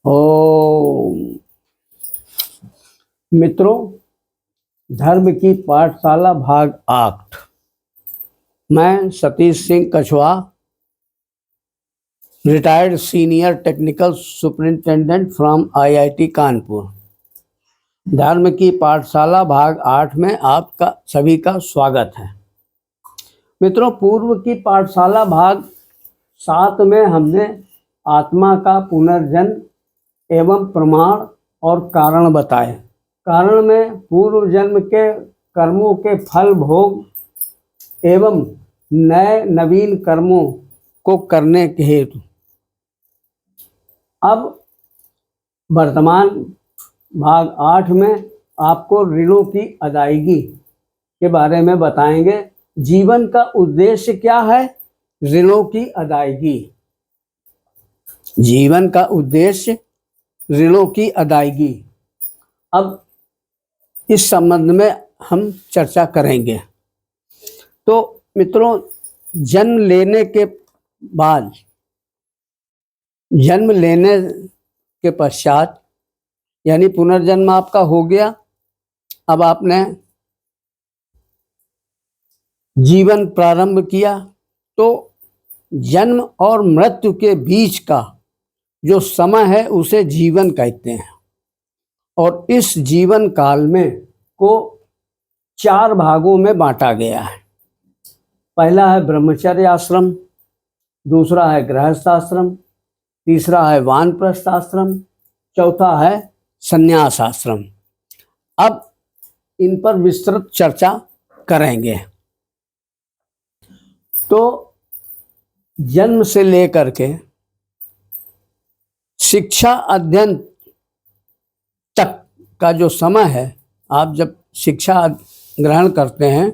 ओम। मित्रों, धर्म की पाठशाला भाग 8। मैं सतीश सिंह कछवा, retired senior technical superintendent from IIT Kanpur. धर्म की पाठशाला भाग 8 में आपका सभी का स्वागत है। मित्रों, पूर्व की पाठशाला भाग 7 में हमने आत्मा का पुनर्जन्म एवं प्रमाण और कारण बताए। कारण में पूर्व जन्म के कर्मों के फल भोग एवं नए नवीन कर्मों को करने के हेतु। अब वर्तमान भाग 8 में आपको ऋणों की अदायगी के बारे में बताएंगे। जीवन का उद्देश्य क्या है? ऋणों की अदायगी। जीवन का उद्देश्य ऋणों की अदायगी। अब इस संबंध में हम चर्चा करेंगे। तो मित्रों, जन्म लेने के बाद, जन्म लेने के पश्चात यानी पुनर्जन्म आपका हो गया। अब आपने जीवन प्रारंभ किया, तो जन्म और मृत्यु के बीच का जो समय है उसे जीवन कहते हैं। और इस जीवन काल में को 4 भागों में बांटा गया है। पहला है ब्रह्मचर्य आश्रम, दूसरा है गृहस्थ आश्रम, तीसरा है वानप्रस्थ आश्रम, चौथा है संन्यास आश्रम। अब इन पर विस्तृत चर्चा करेंगे। तो जन्म से लेकर के शिक्षा अध्ययन तक का जो समय है, आप जब शिक्षा ग्रहण करते हैं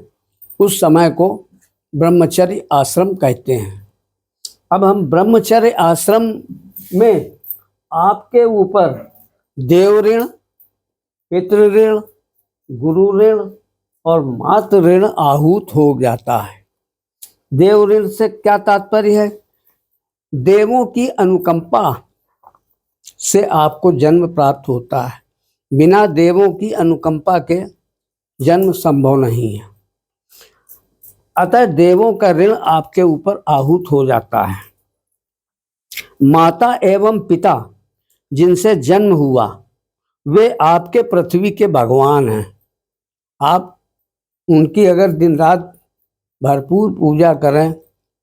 उस समय को ब्रह्मचर्य आश्रम कहते हैं। अब हम ब्रह्मचर्य आश्रम में आपके ऊपर देव ऋण, पितृ ऋण, गुरु ऋण और मातृ ऋण आहूत हो जाता है। देव ऋण से क्या तात्पर्य है? देवों की अनुकंपा से आपको जन्म प्राप्त होता है। बिना देवों की अनुकंपा के जन्म संभव नहीं है। अतः देवों का ऋण आपके ऊपर आहूत हो जाता है। माता एवं पिता जिनसे जन्म हुआ वे आपके पृथ्वी के भगवान हैं। आप उनकी अगर दिन रात भरपूर पूजा करें,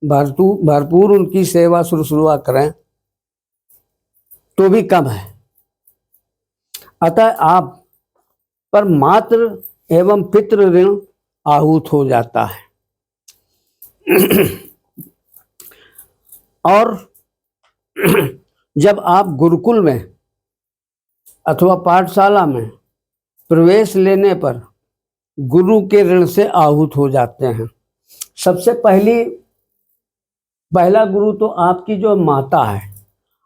भरपूर उनकी सेवा शुश्रूषा करें तो भी कम है। अतः आप पर मातृ एवं पितृ ऋण आहूत हो जाता है। और जब आप गुरुकुल में अथवा पाठशाला में प्रवेश लेने पर गुरु के ऋण से आहूत हो जाते हैं। सबसे पहला गुरु तो आपकी जो माता है,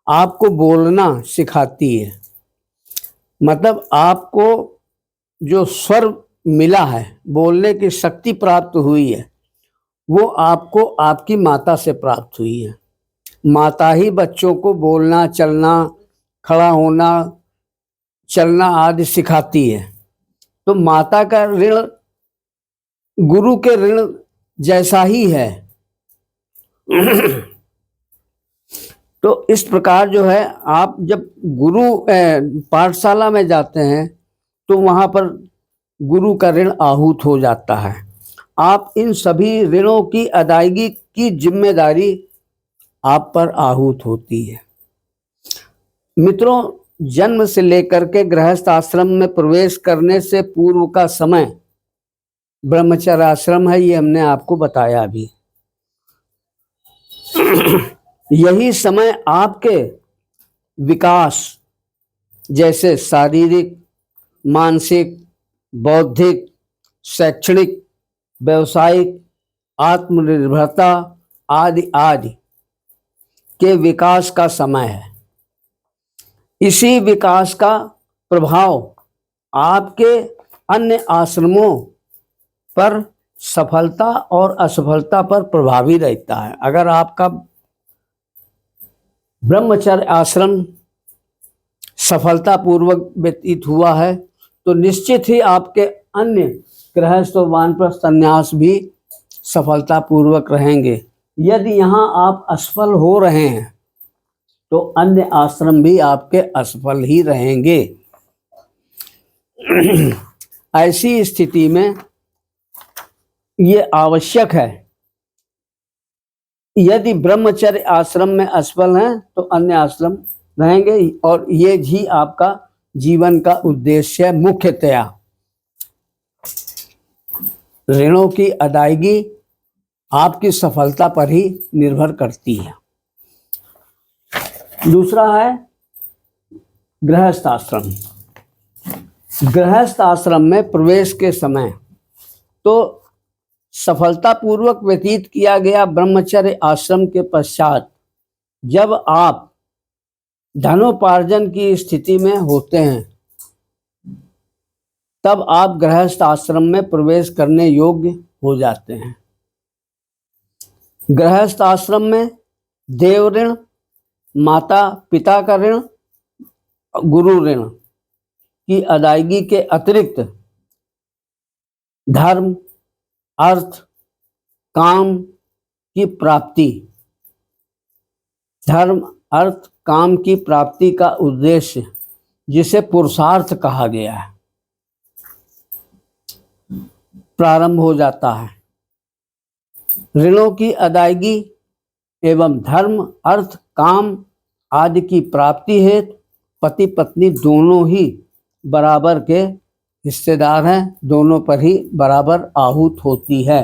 आपको बोलना सिखाती है। मतलब आपको जो स्वर मिला है, बोलने की शक्ति प्राप्त हुई है, वो आपको आपकी माता से प्राप्त हुई है। माता ही बच्चों को बोलना, चलना, खड़ा होना, चलना आदि सिखाती है। तो माता का ऋण गुरु के ऋण जैसा ही है। तो इस प्रकार जो है, आप जब गुरु पाठशाला में जाते हैं तो वहाँ पर गुरु का ऋण आहूत हो जाता है। आप इन सभी ऋणों की अदायगी की जिम्मेदारी आप पर आहूत होती है। मित्रों, जन्म से लेकर के गृहस्थ आश्रम में प्रवेश करने से पूर्व का समय ब्रह्मचर्य आश्रम है, ये हमने आपको बताया अभी। यही समय आपके विकास जैसे शारीरिक, मानसिक, बौद्धिक, शैक्षणिक, व्यवसायिक, आत्मनिर्भरता आदि आदि के विकास का समय है। इसी विकास का प्रभाव आपके अन्य आश्रमों पर सफलता और असफलता पर प्रभावी रहता है। अगर आपका ब्रह्मचर्य आश्रम सफलतापूर्वक व्यतीत हुआ है तो निश्चित ही आपके अन्य गृहस्थ और वानप्रस्थ संन्यास भी सफलतापूर्वक रहेंगे। यदि यहाँ आप असफल हो रहे हैं तो अन्य आश्रम भी आपके असफल ही रहेंगे। ऐसी स्थिति में ये आवश्यक है, यदि ब्रह्मचर्य आश्रम में असफल हैं तो अन्य आश्रम रहेंगे, और ये ही आपका जीवन का उद्देश्य है। मुख्यतया ऋणों की अदायगी आपकी सफलता पर ही निर्भर करती है। दूसरा है गृहस्थ आश्रम। गृहस्थ आश्रम में प्रवेश के समय तो सफलतापूर्वक व्यतीत किया गया ब्रह्मचर्य आश्रम के पश्चात जब आप धनोपार्जन की स्थिति में होते हैं तब आप गृहस्थ आश्रम में प्रवेश करने योग्य हो जाते हैं। गृहस्थ आश्रम में देव ऋण, माता पिता का ऋण, गुरु ऋण की अदायगी के अतिरिक्त धर्म, अर्थ, काम की प्राप्ति, धर्म, अर्थ, काम की प्राप्ति का उद्देश्य जिसे पुरुषार्थ कहा गया है प्रारंभ हो जाता है। ऋणों की अदायगी एवं धर्म, अर्थ, काम आदि की प्राप्ति हेतु पति पत्नी दोनों ही बराबर के हिस्सेदार हैं, दोनों पर ही बराबर आहूत होती है।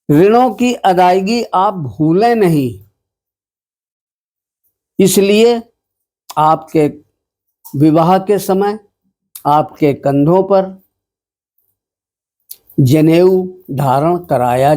ऋणों की अदायगी आप भूलें नहीं, इसलिए आपके विवाह के समय आपके कंधों पर जनेऊ धारण कराया